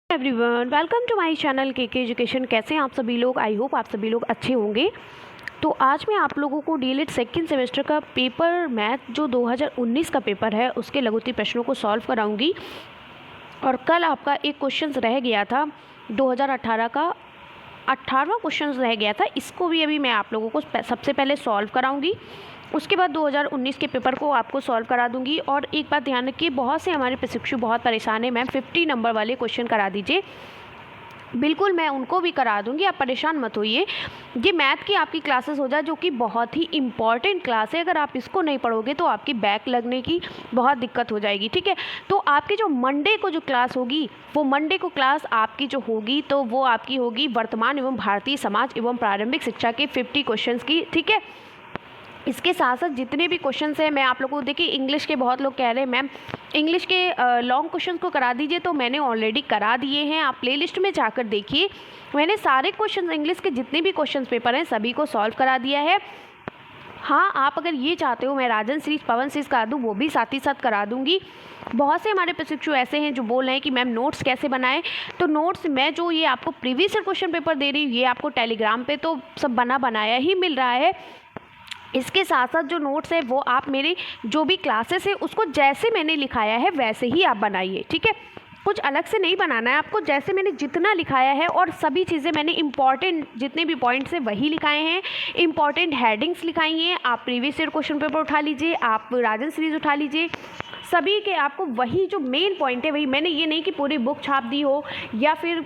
Everyone, welcome to my channel के education. कैसे हैं आप सभी लोग? आई होप आप सभी लोग अच्छे होंगे। तो आज मैं आप लोगों को डीएलएड सेकंड सेमेस्टर का पेपर मैथ जो 2019 का पेपर है उसके लघुत्तम प्रश्नों को सॉल्व कराऊंगी। और कल आपका एक क्वेश्चन रह गया था 2018 का 18वां क्वेश्चन रह गया था, इसको भी अभी मैं आप लोगों को सबसे पहले सॉल्व कराऊंगी। उसके बाद 2019 के पेपर को आपको सॉल्व करा दूंगी। और एक बात ध्यान रखिए, बहुत से हमारे प्रशिक्षु बहुत परेशान है, मैम 50 नंबर वाले क्वेश्चन करा दीजिए। बिल्कुल मैं उनको भी करा दूंगी, आप परेशान मत होइए। ये मैथ की आपकी क्लासेस हो जाए जो कि बहुत ही इम्पॉर्टेंट क्लास है। अगर आप इसको नहीं पढ़ोगे तो आपकी बैक लगने की बहुत दिक्कत हो जाएगी, ठीक है। तो आपकी जो मंडे को जो क्लास होगी, वो मंडे को क्लास आपकी जो होगी तो वो आपकी होगी वर्तमान एवं भारतीय समाज एवं प्रारंभिक शिक्षा के 50 क्वेश्चन की, ठीक है। इसके साथ साथ जितने भी क्वेश्चंस हैं मैं आप लोगों को, देखिए इंग्लिश के बहुत लोग कह रहे हैं मैम इंग्लिश के लॉन्ग क्वेश्चंस को करा दीजिए, तो मैंने ऑलरेडी करा दिए हैं। आप प्लेलिस्ट में जाकर देखिए, मैंने सारे क्वेश्चंस इंग्लिश के जितने भी क्वेश्चंस पेपर हैं सभी को सॉल्व करा दिया है। हाँ, आप अगर ये चाहते हो मैं राजन सीरीज पवन सीरीज करा दूँ, वो भी साथ ही साथ करा दूँगी। बहुत से हमारे प्रशिक्षु ऐसे हैं जो बोल रहे हैं कि मैम नोट्स कैसे बनाएं। तो नोट्स मैं जो ये आपको प्रीवियस ईयर क्वेश्चन पेपर दे रही हूँ ये आपको टेलीग्राम पे तो सब बनाया ही मिल रहा है। इसके साथ साथ जो नोट्स है वो आप मेरे जो भी क्लासेस है उसको जैसे मैंने लिखाया है वैसे ही आप बनाइए, ठीक है। कुछ अलग से नहीं बनाना है आपको, जैसे मैंने जितना लिखाया है और सभी चीज़ें मैंने इंपॉर्टेंट जितने भी पॉइंट्स हैं वही लिखाए हैं, इंपॉर्टेंट हेडिंग्स लिखाई हैं। आप प्रीवियस ईयर क्वेश्चन पेपर उठा लीजिए, आप राजन सीरीज उठा लीजिए, सभी के आपको वही जो मेन पॉइंट है वही। मैंने ये नहीं कि पूरी बुक छाप दी हो या फिर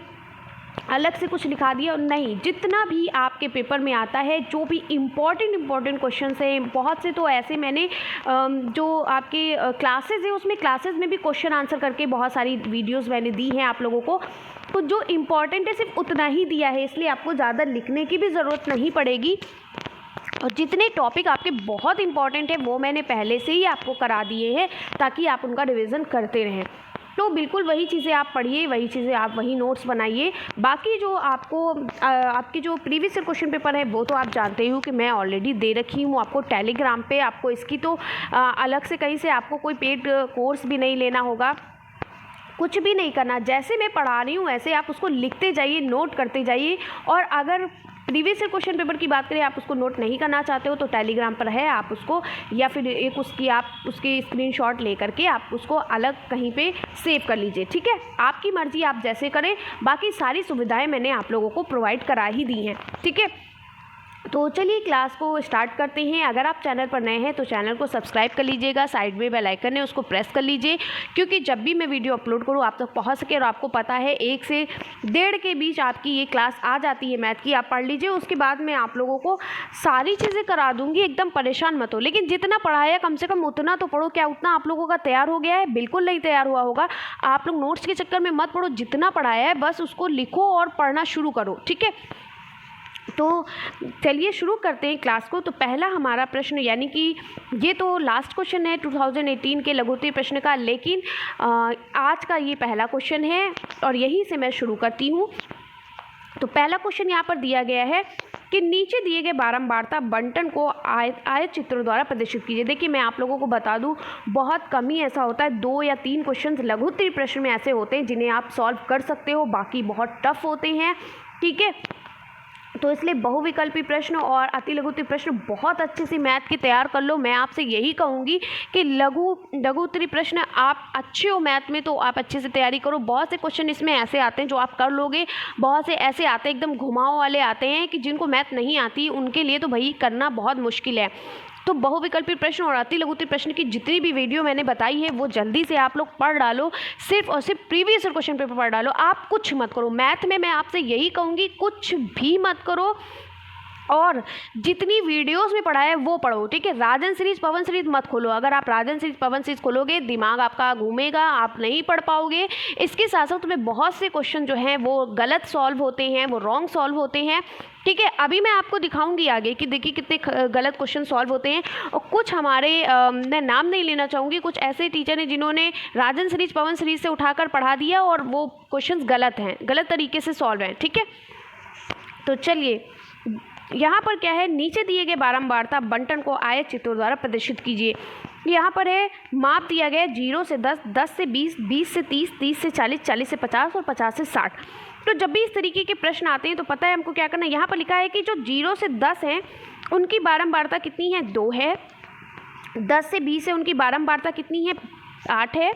अलग से कुछ लिखा दिया, नहीं। जितना भी आपके पेपर में आता है जो भी इम्पॉर्टेंट क्वेश्चंस हैं, बहुत से तो ऐसे मैंने जो आपके क्लासेस है उसमें क्लासेस में भी क्वेश्चन आंसर करके बहुत सारी वीडियोस मैंने दी हैं आप लोगों को। तो जो इम्पॉर्टेंट है सिर्फ उतना ही दिया है, इसलिए आपको ज़्यादा लिखने की भी ज़रूरत नहीं पड़ेगी। और जितने टॉपिक आपके बहुत इंपॉर्टेंट है वो मैंने पहले से ही आपको करा दिए हैं ताकि आप उनका रिवीजन करते रहें। तो बिल्कुल वही चीज़ें आप पढ़िए, वही चीज़ें आप वही नोट्स बनाइए। बाकी जो आपको आपके जो प्रीवियस ईयर क्वेश्चन पेपर है वो तो आप जानते ही हो कि मैं ऑलरेडी दे रखी हूँ आपको टेलीग्राम पे। आपको इसकी तो अलग से कहीं से आपको कोई पेड कोर्स भी नहीं लेना होगा, कुछ भी नहीं करना। जैसे मैं पढ़ा रही हूँ ऐसे आप उसको लिखते जाइए, नोट करते जाइए। और अगर प्रीवियस ईयर क्वेश्चन पेपर की बात करें, आप उसको नोट नहीं करना चाहते हो तो टेलीग्राम पर है, आप उसको या फिर एक उसकी आप उसकी स्क्रीनशॉट लेकर के आप उसको अलग कहीं पे सेव कर लीजिए, ठीक है। आपकी मर्ज़ी, आप जैसे करें। बाकी सारी सुविधाएं मैंने आप लोगों को प्रोवाइड करा ही दी हैं, ठीक है। तो चलिए क्लास को स्टार्ट करते हैं। अगर आप चैनल पर नए हैं तो चैनल को सब्सक्राइब कर लीजिएगा, साइड में बेल आइकन है उसको प्रेस कर लीजिए, क्योंकि जब भी मैं वीडियो अपलोड करूँ आप तक पहुंच सके। और आपको पता है 1 से 1:30 के बीच आपकी ये क्लास आ जाती है मैथ की, आप पढ़ लीजिए। उसके बाद मैं आप लोगों को सारी चीज़ें करा दूँगी, एकदम परेशान मत हो। लेकिन जितना पढ़ाया कम से कम उतना तो पढ़ो। क्या उतना आप लोगों का तैयार हो गया है? बिल्कुल नहीं तैयार हुआ होगा। आप लोग नोट्स के चक्कर में मत पढ़ो, जितना पढ़ाया है बस उसको लिखो और पढ़ना शुरू करो, ठीक है। तो चलिए शुरू करते हैं क्लास को। तो पहला हमारा प्रश्न, यानी कि ये तो लास्ट क्वेश्चन है 2018 के लघुत्तम प्रश्न का, लेकिन आज का ये पहला क्वेश्चन है और यहीं से मैं शुरू करती हूँ। तो पहला क्वेश्चन यहाँ पर दिया गया है कि नीचे दिए गए बारंबारता बंटन को आयत चित्रों द्वारा प्रदर्शित कीजिए। देखिए मैं आप लोगों को बता दूं, बहुत कम ही ऐसा होता है, 2 या 3 क्वेश्चन लघुत्तम प्रश्न में ऐसे होते हैं जिन्हें आप सॉल्व कर सकते हो, बाकी बहुत टफ होते हैं, ठीक है। तो इसलिए बहुविकल्पी प्रश्न और अति लघुत्तम प्रश्न बहुत अच्छे से मैथ की तैयार कर लो। मैं आपसे यही कहूँगी कि लघुत्तम प्रश्न आप अच्छे हो मैथ में तो आप अच्छे से तैयारी करो। बहुत से क्वेश्चन इसमें ऐसे आते हैं जो आप कर लोगे, बहुत से ऐसे आते हैं एकदम घुमाव वाले आते हैं कि जिनको मैथ नहीं आती उनके लिए तो भाई करना बहुत मुश्किल है। तो बहुविकल्पी प्रश्न और अति लघुत्तम प्रश्न की जितनी भी वीडियो मैंने बताई है वो जल्दी से आप लोग पढ़ डालो। सिर्फ और सिर्फ प्रीवियस ईयर क्वेश्चन पेपर पढ़ डालो, आप कुछ मत करो मैथ में। मैं आपसे यही कहूँगी कुछ भी मत करो और जितनी वीडियोस में पढ़ा है वो पढ़ो, ठीक है। राजन सीरीज पवन सीरीज मत खोलो। अगर आप राजन सीरीज पवन सीरीज खोलोगे दिमाग आपका घूमेगा, आप नहीं पढ़ पाओगे। इसके साथ साथ तुम्हें बहुत से क्वेश्चन जो हैं वो गलत सॉल्व होते हैं, वो रॉन्ग सॉल्व होते हैं, ठीक है। अभी मैं आपको दिखाऊंगी आगे कि देखिए कितने गलत क्वेश्चन सॉल्व होते हैं। और कुछ हमारे मैं नाम नहीं लेना चाहूँगी, कुछ ऐसे टीचर हैं जिन्होंने राजन सीरीज पवन सीरीज से उठाकर पढ़ा दिया और वो क्वेश्चन गलत हैं, गलत तरीके से सॉल्व हैं, ठीक है। तो चलिए यहाँ पर क्या है, नीचे दिए गए बारंबारता बंटन को आयत चित्रों द्वारा प्रदर्शित कीजिए। यहाँ पर है माप दिया गया है 0 से 10, 10 से 20, 20 से 30, 30 से 40, 40 से 50 और 50 से 60। तो जब भी इस तरीके के प्रश्न आते हैं तो पता है हमको क्या करना है। यहाँ पर लिखा है कि जो 0 से 10 है उनकी बारंबारता कितनी है, 2 है। 10 से 20 है उनकी बारंबारता कितनी है, 8 है।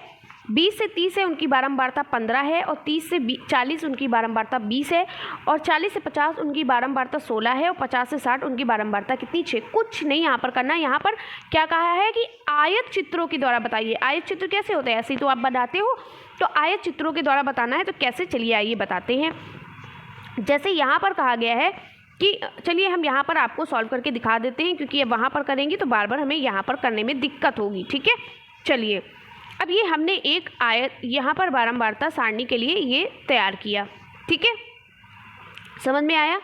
20 से 30 है उनकी बारंबारता 15 है। और 30 से 40 उनकी बारंबारता 20 है। और 40 से 50 उनकी बारंबारता 16 है। और 50 से 60 उनकी बारंबारता कितनी, 6। कुछ नहीं यहाँ पर करना है। यहाँ पर क्या कहा है कि आयत चित्रों के द्वारा बताइए। आयत चित्र कैसे होते हैं, ऐसे ही तो आप बनाते हो, तो आयत चित्रों के द्वारा बताना है। तो कैसे, चलिए आइए बताते हैं। जैसे यहाँ पर कहा गया है कि चलिए हम यहाँ पर आपको सॉल्व करके दिखा देते हैं, क्योंकि अब वहाँ पर करेंगे तो बार बार हमें यहाँ पर करने में दिक्कत होगी। ठीक है, चलिए अब ये हमने एक आयत यहाँ पर बारंबारता सारणी के लिए ये तैयार किया। ठीक है, समझ में आया।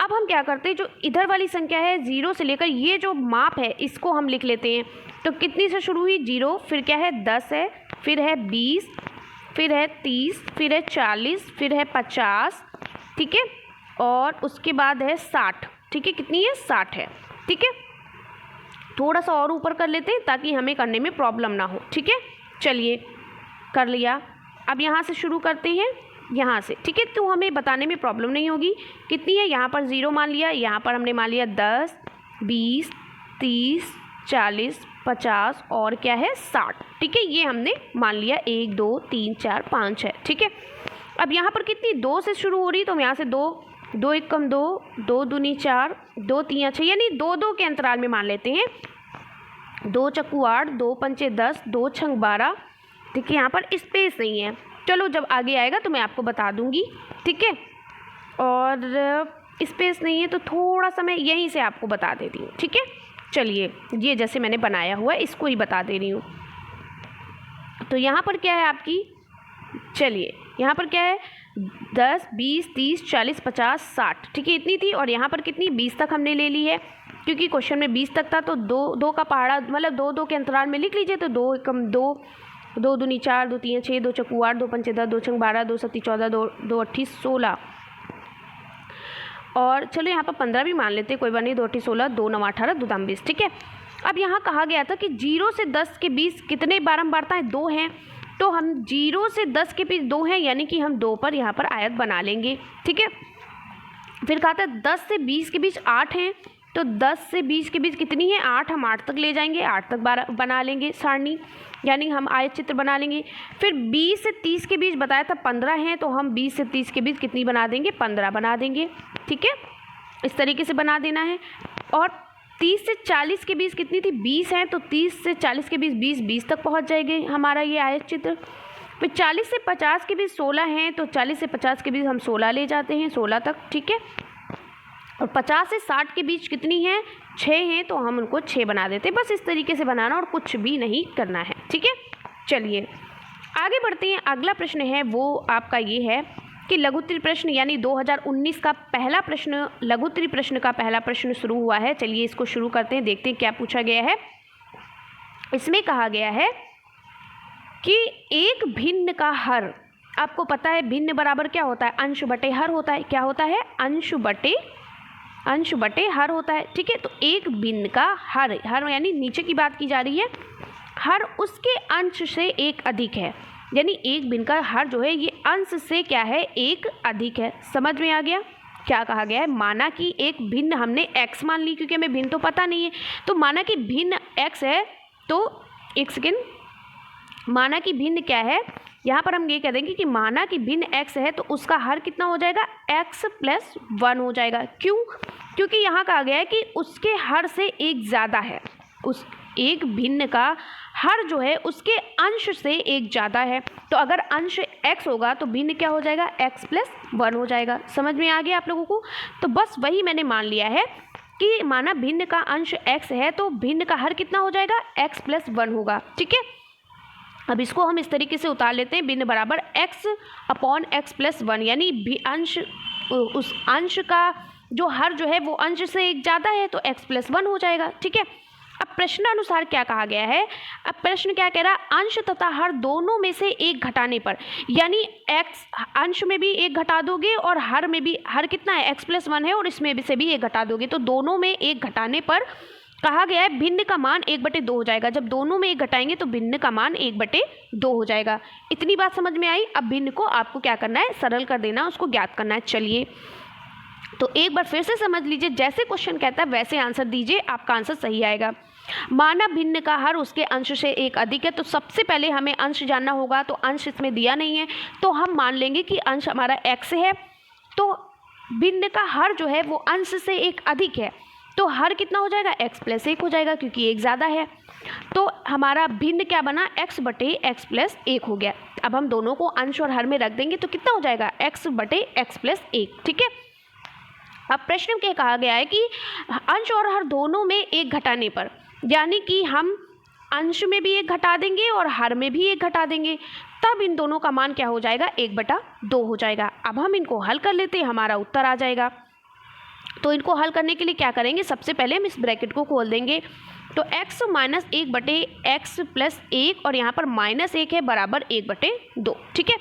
अब हम क्या करते हैं, जो इधर वाली संख्या है 0 से लेकर ये जो माप है इसको हम लिख लेते हैं। तो कितनी से शुरू हुई, 0, फिर क्या है 10 है, फिर है 20, फिर है 30, फिर है 40, फिर है 50। ठीक है, और उसके बाद है 60। ठीक है, कितनी है, 60 है। ठीक है, थोड़ा सा और ऊपर कर लेते हैं ताकि हमें करने में प्रॉब्लम ना हो। ठीक है, चलिए कर लिया। अब यहाँ से शुरू करते हैं, यहाँ से। ठीक है, तो हमें बताने में प्रॉब्लम नहीं होगी। कितनी है, यहाँ पर 0 मान लिया, यहाँ पर हमने मान लिया 10, 20, 30, 40, 50 और क्या है 60। ठीक है, ये हमने मान लिया 1, 2, 3, 4, 5 है। ठीक है, अब यहाँ पर कितनी, 2 से शुरू हो रही, तो हम यहाँ से 2, 2 1 कम 2, 2 दूनी 4, 2 3 6, यानी 2 2 के अंतराल में मान लेते हैं। 2 चक्कू 8, 2 पंचे 10, 2 छंग 12। ठीक है, यहाँ पर स्पेस नहीं है। चलो जब आगे आएगा तो मैं आपको बता दूंगी। ठीक है, और स्पेस नहीं है तो थोड़ा सा मैं यहीं से आपको बता देती हूँ। ठीक है, चलिए ये जैसे मैंने बनाया हुआ है इसको ही बता दे रही हूँ। तो यहाँ पर क्या है आपकी, चलिए यहाँ पर क्या है 10, 20, 30, 40, 50, 60। ठीक है, इतनी थी। और यहाँ पर कितनी, 20 तक हमने ले ली है, क्योंकि क्वेश्चन में 20 तक था। तो 2 का पहाड़ा मतलब 2 2 के अंतराल में लिख लीजिए। तो 2 कम 2, 2 दूनी 4, 2 3 6, 2 चक्कू 8, 2 पंचे 10, 2 छंग 12, 2 सत्ती 14, 2 अट्ठी 16। और चलो यहाँ पर 15 भी मान लेते, कोई बात नहीं। 2 अट्ठी 16, 2 9 18, 2 दाम 20। ठीक है, अब यहाँ कहा गया था कि 0 से 10 के बीच कितने बारंबारताएं, 2 हैं। तो हम 0 से 10 के बीच 2 हैं, यानी कि हम 2 पर यहाँ पर आयत बना लेंगे। ठीक है, फिर कहा था 10 से 20 के बीच 8 हैं। तो 10 से 20 के बीच कितनी है, 8। हम 8 तक ले जाएंगे, 8 तक बना लेंगे सारणी, यानी हम आयत चित्र बना लेंगे। फिर 20 से 30 के बीच बताया था 15 हैं, तो हम 20 से 30 के बीच कितनी बना देंगे, 15 बना देंगे। ठीक है, इस तरीके से बना देना है। और 30 से 40 के बीच कितनी थी, 20 हैं। तो 30 से 40 के बीच 20 तक पहुंच जाएंगे हमारा ये आयत चित्र। फिर 40 से 50 के बीच 16 हैं। तो 40 से 50 के बीच हम 16 ले जाते हैं, 16 तक। ठीक है, और 50 से 60 के बीच कितनी है, 6 हैं। तो हम उनको 6 बना देते हैं। बस इस तरीके से बनाना और कुछ भी नहीं करना है। ठीक है, चलिए आगे बढ़ते हैं। अगला प्रश्न है वो आपका ये है कि लघुत्तरी प्रश्न यानी 2019 का पहला प्रश्न, लघुत्तरी प्रश्न का पहला प्रश्न शुरू हुआ है। चलिए इसको शुरू करते हैं, देखते हैं क्या पूछा गया है। इसमें कहा गया है कि एक भिन्न का हर, आपको पता है भिन्न बराबर क्या होता है, अंश बटे हर होता है। क्या होता है, अंश बटे हर होता है। ठीक है, तो एक भिन्न का हर, हर यानी नीचे की बात की जा रही है, हर उसके अंश से एक अधिक है। यानी एक भिन्न का हर जो है ये अंश से क्या है, एक अधिक है। समझ में आ गया क्या कहा गया है। माना कि एक भिन्न हमने x मान ली, क्योंकि हमें भिन्न तो पता नहीं है। तो माना कि भिन्न x है, तो एक सेकेंड, माना कि भिन्न क्या है, यहाँ पर हम ये कह देंगे कि माना कि भिन्न x है, तो उसका हर कितना हो जाएगा, x + 1 हो जाएगा। क्यों, क्योंकि यहाँ कहा गया है कि उसके हर से एक ज़्यादा है। उस एक भिन्न का हर जो है उसके अंश से एक ज़्यादा है। तो अगर अंश x होगा तो भिन्न क्या हो जाएगा, x + 1 हो जाएगा। समझ में आ गया आप लोगों को। तो बस वही मैंने मान लिया है कि माना भिन्न का अंश x है, तो भिन्न का हर कितना हो जाएगा, x + 1 होगा। ठीक है, अब इसको हम इस तरीके से उतार लेते हैं, भिन्न बराबर x/x + 1, यानी अंश, उस अंश का जो हर जो है वो अंश से एक ज़्यादा है, तो x + 1 हो जाएगा। ठीक है, अब प्रश्नानुसार क्या कहा गया है, अब प्रश्न क्या कह रहा है, अंश तथा हर दोनों में से एक घटाने पर, यानी x अंश में भी एक घटा दोगे और हर में भी, हर कितना है, x + 1 है, और इसमें भी से भी एक घटा दोगे, तो दोनों में एक घटाने पर कहा गया है भिन्न का मान 1/2 हो जाएगा। जब दोनों में 1 घटाएंगे तो भिन्न का मान 1/2 हो जाएगा। इतनी बात समझ में आई। अब भिन्न को आपको क्या करना है, सरल कर देना, उसको ज्ञात करना है। चलिए तो एक बार फिर से समझ लीजिए, जैसे क्वेश्चन कहता है वैसे आंसर दीजिए, आपका आंसर सही आएगा। माना भिन्न का हर उसके अंश से 1 अधिक है, तो सबसे पहले हमें अंश जानना होगा। तो अंश इसमें दिया नहीं है, तो हम मान लेंगे कि अंश हमारा x है। तो भिन्न का हर जो है वो अंश से 1 अधिक है, तो हर कितना हो जाएगा, x + 1 हो जाएगा, क्योंकि 1 ज़्यादा है। तो हमारा भिन्न क्या बना, x/x + 1 हो गया। अब हम दोनों को अंश और हर में रख देंगे तो कितना हो जाएगा, x/x + 1। ठीक है। अब प्रश्न में क्या कहा गया है कि अंश और हर दोनों में 1 घटाने पर, यानी कि हम अंश में भी 1 घटा देंगे और हर में भी 1 घटा देंगे, तब इन दोनों का मान क्या हो जाएगा, 1/2 हो जाएगा। अब हम इनको हल कर लेते हैं, हमारा उत्तर आ जाएगा। तो इनको हल करने के लिए क्या करेंगे, सबसे पहले हम इस ब्रैकेट को खोल देंगे। तो x - 1/x + 1 और यहाँ पर -1 है बराबर 1/2। ठीक है।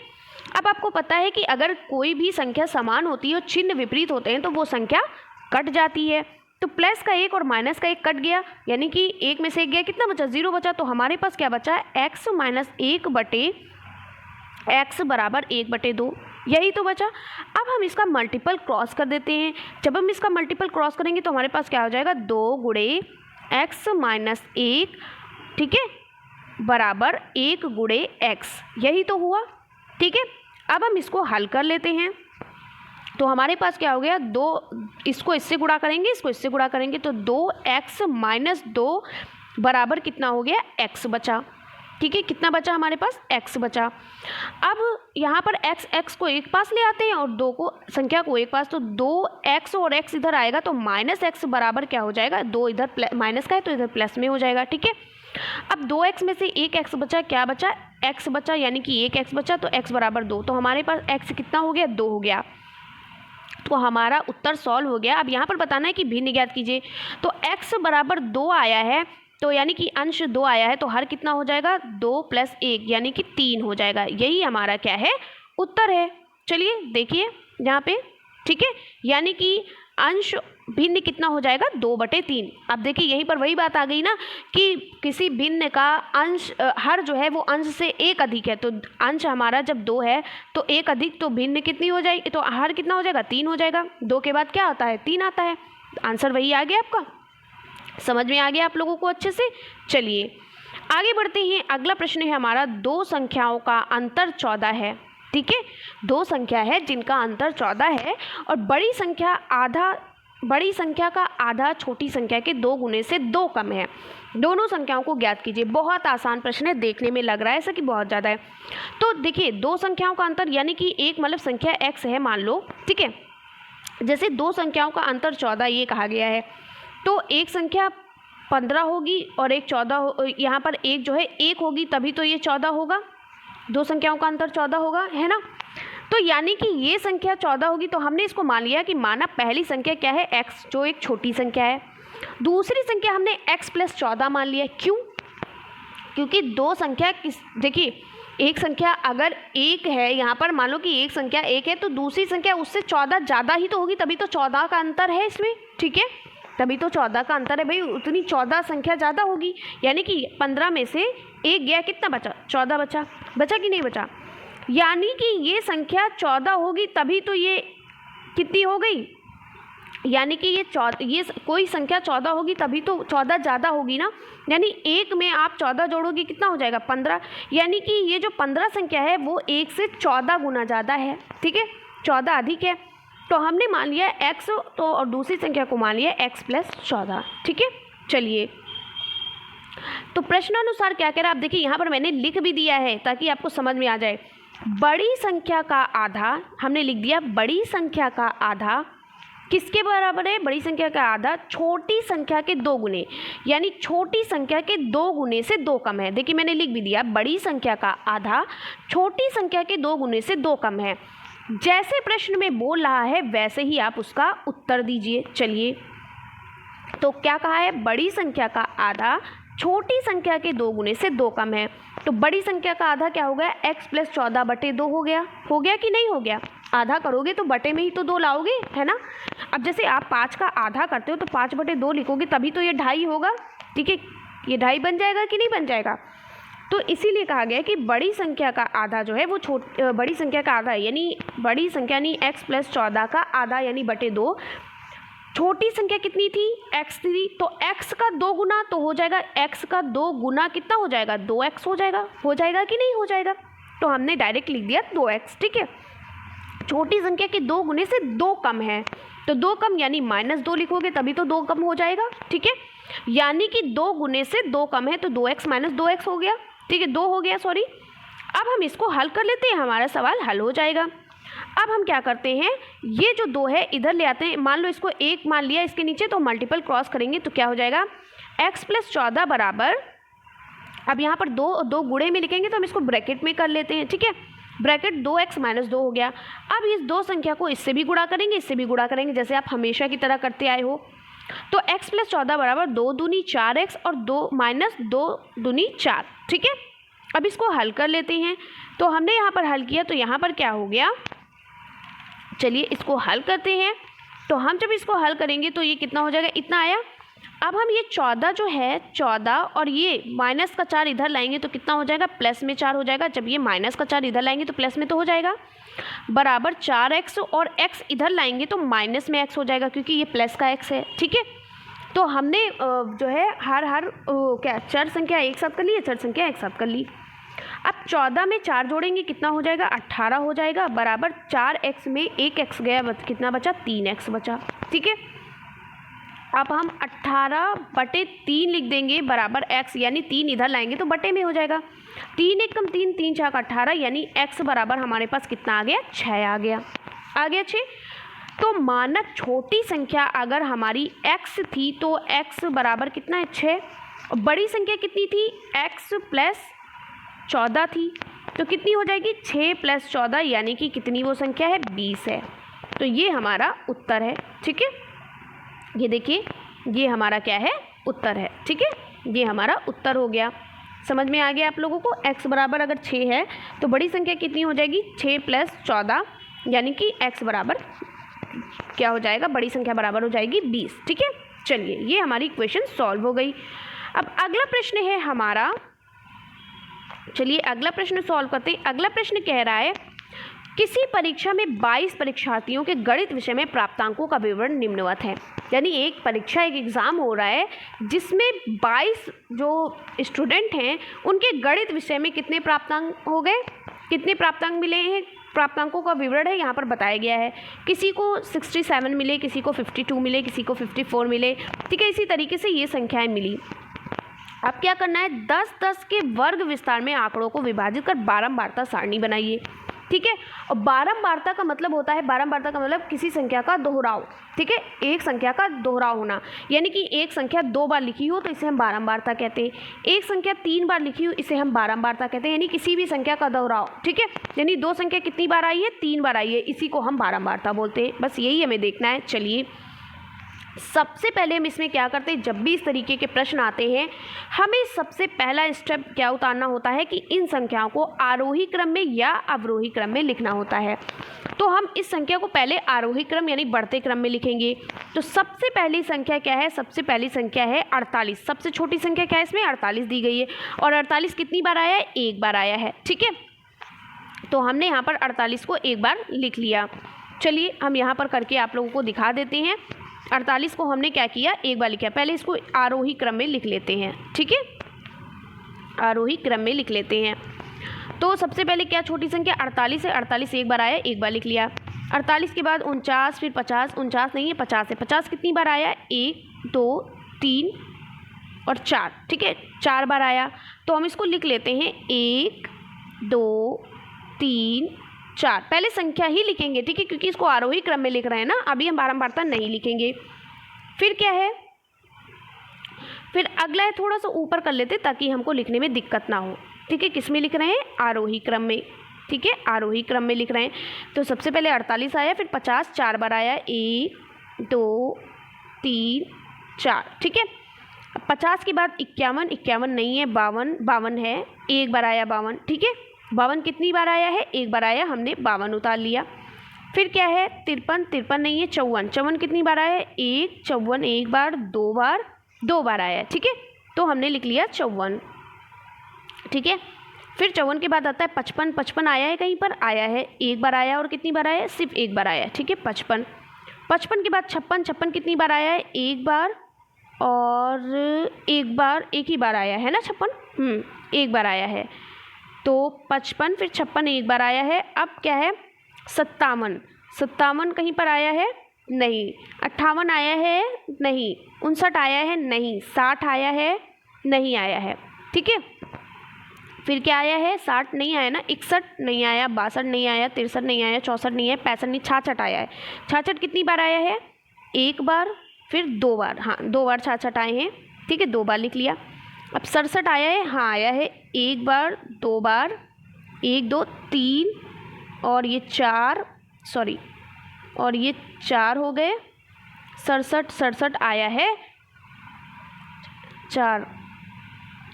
अब आपको पता है कि अगर कोई भी संख्या समान होती है और चिन्ह विपरीत होते हैं तो वो संख्या कट जाती है। तो प्लस का 1 और माइनस का 1 कट गया, यानी कि 1 में से 1 गया, कितना बचा, 0 बचा। तो हमारे पास क्या बचा, x - 1/x बराबर 1/2, यही तो बचा। अब हम इसका मल्टीपल क्रॉस कर देते हैं। जब हम इसका मल्टीपल क्रॉस करेंगे तो हमारे पास क्या हो जाएगा, 2 × x - 1, ठीक है, बराबर 1 × x, यही तो हुआ। ठीक है। अब हम इसको हल कर लेते हैं। तो हमारे पास क्या हो गया, 2, इसको इससे गुणा करेंगे, इसको इससे गुणा करेंगे, तो 2x - 2 बराबर कितना हो गया, x बचा। ठीक है, कितना बचा हमारे पास, x बचा। अब यहाँ पर x को एक पास ले आते हैं और 2 को, संख्या को एक पास, तो 2x और x इधर आएगा तो -x बराबर क्या हो जाएगा, 2 इधर माइनस का है तो इधर प्लस में हो जाएगा। ठीक है। अब 2x में से 1x बचा, क्या बचा, x बचा, यानी कि 1x बचा, तो x बराबर 2। तो हमारे पास x कितना हो गया, 2 हो गया। तो हमारा उत्तर सॉल्व हो गया। अब यहाँ पर बताना है कि भिन्न ज्ञात कीजिए। तो x बराबर 2 आया है, तो यानी कि अंश 2 आया है, तो हर कितना हो जाएगा, 2 + 1 यानी कि 3 हो जाएगा। यही हमारा क्या है, उत्तर है। चलिए देखिए यहाँ पे, ठीक है, यानी कि अंश भिन्न कितना हो जाएगा, 2/3। अब देखिए यहीं पर वही बात आ गई ना कि किसी भिन्न का अंश हर जो है वो अंश से 1 अधिक है। तो अंश हमारा जब 2 है तो 1 अधिक, तो भिन्न कितनी हो जाएगी, तो हर कितना हो जाएगा, 3 हो जाएगा। 2 के बाद क्या आता है, 3 आता है। आंसर वही आ गया आपका, समझ में आ गया आप लोगों को अच्छे से। चलिए आगे बढ़ते हैं। अगला प्रश्न है हमारा, 2 संख्याओं का अंतर 14 है। ठीक है, 2 संख्या है जिनका अंतर 14 है और बड़ी संख्या का आधा छोटी संख्या के 2 गुने से 2 कम है। दोनों संख्याओं को ज्ञात कीजिए। बहुत आसान प्रश्न है, देखने में लग रहा है ऐसा कि बहुत ज़्यादा है। तो देखिए 2 संख्याओं का अंतर, यानी कि एक मतलब संख्या x है मान लो, ठीक है, जैसे 2 संख्याओं का अंतर 14 ये कहा गया है, तो एक संख्या 15 होगी और एक 14, यहाँ पर एक जो है 1 होगी, तभी तो ये 14 होगा। 2 संख्याओं का अंतर 14 होगा, है ना। तो यानी कि ये संख्या 14 होगी, तो हमने इसको मान लिया कि माना पहली संख्या क्या है, x, जो एक छोटी संख्या है। दूसरी संख्या हमने x + 14 मान लिया। क्यों, क्योंकि 2 संख्या देखिए, एक संख्या अगर 1 है, यहाँ पर मान लो कि एक संख्या 1 है, तो दूसरी संख्या उससे 14 ज़्यादा ही तो होगी, तभी तो 14 का अंतर है इसमें। ठीक है, तभी तो 14 का अंतर है भाई, उतनी 14 संख्या ज़्यादा होगी। यानी कि 15 में से 1 गया, कितना बचा, 14 बचा। बचा कि नहीं बचा, यानी कि ये संख्या 14 होगी, तभी तो ये कितनी हो गई, यानी कि ये कोई संख्या 14 होगी तभी तो 14 ज़्यादा होगी ना। यानी 1 में आप 14 जोड़ोगे, कितना हो जाएगा, 15। यानी कि ये जो 15 संख्या है वो 1 से 14 गुना ज़्यादा है। ठीक है, 14 अधिक है। तो हमने मान लिया x, तो और दूसरी संख्या को मान लिया x + 14। ठीक है। चलिए तो प्रश्नानुसार क्या कह रहा है आप देखिए, यहाँ पर मैंने लिख भी दिया है ताकि आपको समझ में आ जाए। बड़ी संख्या का आधा, हमने लिख दिया बड़ी संख्या का आधा किसके बराबर है, बड़ी संख्या का आधा छोटी संख्या के 2 गुने, यानी छोटी संख्या के 2 गुने से 2 कम है। देखिए मैंने लिख भी दिया, बड़ी संख्या का आधा छोटी संख्या के 2 गुने से 2 कम है। जैसे प्रश्न में बोल रहा है वैसे ही आप उसका उत्तर दीजिए। चलिए तो क्या कहा है, बड़ी संख्या का आधा छोटी संख्या के 2 गुने से 2 कम है। तो बड़ी संख्या का आधा क्या हो गया, x + 14/2 हो गया कि नहीं हो गया, आधा करोगे तो बटे में ही तो 2 लाओगे, है ना। अब जैसे आप 5 का आधा करते हो तो 5/2 लिखोगे, तभी तो ये 2.5 होगा, ठीक है। ये 2.5 बन जाएगा कि नहीं बन जाएगा। तो इसीलिए कहा गया है कि बड़ी संख्या का आधा जो है वो बड़ी संख्या का आधा यानी बड़ी संख्या यानी x + 14 का आधा यानी बटे 2। छोटी संख्या कितनी थी, x थी, तो x का 2 गुना तो हो जाएगा, x का 2 गुना कितना हो जाएगा, 2x हो जाएगा कि नहीं हो जाएगा। तो हमने डायरेक्ट लिख दिया 2x, ठीक है। छोटी संख्या के 2 गुने से 2 कम है, तो 2 कम यानी -2 लिखोगे तभी तो 2 कम हो जाएगा, ठीक है। यानी कि 2 गुने से 2 कम है तो 2x - 2x हो गया, ठीक है, 2 हो गया, सॉरी। अब हम इसको हल कर लेते हैं, हमारा सवाल हल हो जाएगा। अब हम क्या करते हैं, ये जो 2 है इधर ले आते हैं, मान लो इसको 1 मान लिया इसके नीचे, तो मल्टीपल क्रॉस करेंगे तो क्या हो जाएगा, x + 14 बराबर, अब यहाँ पर 2 गुणे में लिखेंगे तो हम इसको ब्रैकेट में कर लेते हैं, ठीक है। ब्रैकेट 2x - 2 हो गया। अब इस 2 संख्या को इससे भी गुणा करेंगे, इससे भी गुणा करेंगे, जैसे आप हमेशा की तरह करते आए हो। तो x + 14 बराबर 2 दूनी 4x और 2 - 2 दूनी 4, ठीक है। अब इसको हल कर लेते हैं, तो हमने यहाँ पर हल किया तो यहाँ पर क्या हो गया, चलिए इसको हल करते हैं। तो हम जब इसको हल करेंगे तो ये कितना हो जाएगा, इतना आया। अब हम ये 14 जो है 14 और ये माइनस का 4 इधर लाएंगे तो कितना हो जाएगा, प्लस में 4 हो जाएगा। जब ये माइनस का 4 इधर लाएंगे तो प्लस में तो हो जाएगा, बराबर 4x और x इधर लाएंगे तो माइनस में x हो जाएगा, क्योंकि ये प्लस का x है, ठीक है। तो हमने जो है हर क्या चर संख्या एक साथ कर ली, चर संख्या एक साथ कर ली। अब 14 में 4 जोड़ेंगे कितना हो जाएगा, 18 हो जाएगा, बराबर 4x में 1x गया, कितना बचा, 3x बचा, ठीक है। अब हम 18/3 लिख देंगे बराबर x, यानी 3 इधर लाएंगे तो बटे में हो जाएगा। 3 × 3 = 3, 4 × 18 यानी x बराबर हमारे पास कितना आ गया, 6 आ गया 6। तो मानक छोटी संख्या अगर हमारी x थी तो x बराबर कितना है, 6। और बड़ी संख्या कितनी थी, x + 14 थी, तो कितनी हो जाएगी, 6 + 14 यानी कि कितनी वो संख्या है, 20 है। तो ये हमारा उत्तर है, ठीक है। ये देखिए ये हमारा क्या है, उत्तर है, ठीक है। ये हमारा उत्तर हो गया, समझ में आ गया आप लोगों को। x बराबर अगर 6 है तो बड़ी संख्या कितनी हो जाएगी, 6 + 14 यानी कि x बराबर क्या हो जाएगा, बड़ी संख्या बराबर हो जाएगी 20, ठीक है। चलिए ये हमारी इक्वेशन सॉल्व हो गई। अब अगला प्रश्न है हमारा, चलिए अगला प्रश्न सॉल्व करते हैं। अगला प्रश्न कह रहा है, किसी परीक्षा में 22 परीक्षार्थियों के गणित विषय में प्राप्तांकों का विवरण निम्नवत है। यानी एक परीक्षा, एक एग्ज़ाम हो रहा है जिसमें 22 जो स्टूडेंट हैं उनके गणित विषय में कितने प्राप्तांक हो गए, कितने प्राप्तांक मिले हैं, प्राप्तांकों का विवरण है यहाँ पर बताया गया है। किसी को 67 मिले, किसी को 52 मिले, किसी को 54 मिले, ठीक है। इसी तरीके से ये संख्याएँ मिली। अब क्या करना है, 10-10 के वर्ग विस्तार में आंकड़ों को विभाजित कर बारंबारता सारणी बनाइए, ठीक है। और बारंबारता का मतलब होता है, बारंबारता का मतलब किसी संख्या का दोहराव, ठीक है, एक संख्या का दोहराव होना। यानी कि एक संख्या 2 बार लिखी हो तो इसे हम बारंबारता कहते हैं, एक संख्या 3 बार लिखी हो इसे हम बारंबारता कहते हैं, यानी किसी भी संख्या का दोहराव, ठीक है। यानी 2 संख्या कितनी बार आई है, 3 बार आई है, इसी को हम बारंबारता बोलते हैं। बस यही हमें देखना है। चलिए सबसे पहले हम इसमें क्या करते हैं, जब भी इस तरीके के प्रश्न आते हैं हमें सबसे पहला स्टेप क्या उतारना होता है कि इन संख्याओं को आरोही क्रम में या अवरोही क्रम में लिखना होता है। तो हम इस संख्या को पहले आरोही क्रम यानी बढ़ते क्रम में लिखेंगे। तो सबसे पहली संख्या क्या है, सबसे पहली संख्या है 48। सबसे छोटी संख्या क्या है, इसमें 48 दी गई है, और 48 कितनी बार आया है, एक बार आया है, ठीक है। तो हमने यहाँ पर 48 को एक बार लिख लिया। चलिए हम यहाँ पर करके आप लोगों को दिखा देते हैं। 48 को हमने क्या किया, एक बार लिखा। पहले इसको आरोही क्रम में लिख लेते हैं, ठीक है, आरोही क्रम में लिख लेते हैं। तो सबसे पहले क्या छोटी संख्या 48 है, 48 एक बार आया, एक बार लिख लिया। 48 के बाद 49, फिर 50, 49 नहीं है 50 है, 50 कितनी बार आया, 1 2 3 और 4, ठीक है, 4 बार आया। तो हम इसको लिख लेते हैं 1 2 3 4। पहले संख्या ही लिखेंगे, ठीक है, क्योंकि इसको आरोही क्रम में लिख रहे हैं ना, अभी हम बारंबारता नहीं लिखेंगे। फिर क्या है, फिर अगला है थोड़ा सा ऊपर कर लेते ताकि हमको लिखने में दिक्कत ना हो, ठीक है। किस में लिख रहे हैं, आरोही क्रम में, ठीक है, आरोही क्रम में लिख रहे हैं। तो सबसे पहले 48 आया, फिर 50 4 बार आया, 1 2 3 4, ठीक है। 50 के बाद 51, 51 नहीं है, 52, 52 है, एक बार आया 52, ठीक है। 52 कितनी बार आया है, एक बार आया, हमने 52 उतार लिया। फिर क्या है 53, 53 नहीं है 54, 54 कितनी बार आया है 1, 54 एक बार, दो बार आया है, ठीक है, तो हमने लिख लिया 54, ठीक है। फिर 54 के बाद आता है 55, 55 आया है कहीं पर, आया है एक बार आया, और कितनी बार आया है सिर्फ एक बार आया है, ठीक है 55। 55 के बाद 56, 56 कितनी बार आया है एक बार और एक बार, एक ही बार आया है ना 56, एक बार आया है, तो 55 फिर 56 एक बार आया है। अब क्या है 57, 57 कहीं पर आया है नहीं, 58 आया है नहीं, 59 आया है नहीं, 60 आया है नहीं आया है, ठीक है। फिर क्या आया है 60 नहीं आया ना, 61 नहीं आया, 62 नहीं आया, 63 नहीं आया, 64 नहीं आया, 65 नहीं, 66 आया है। 66 कितनी बार आया है एक बार फिर दो बार, हाँ 2 बार 66 आए हैं, ठीक है 2 बार लिख लिया। अब 67 आया है, हाँ आया है एक बार, 2 बार, 1 2 3 और ये 4, सॉरी और ये 4 हो गए। 67 आया है 4,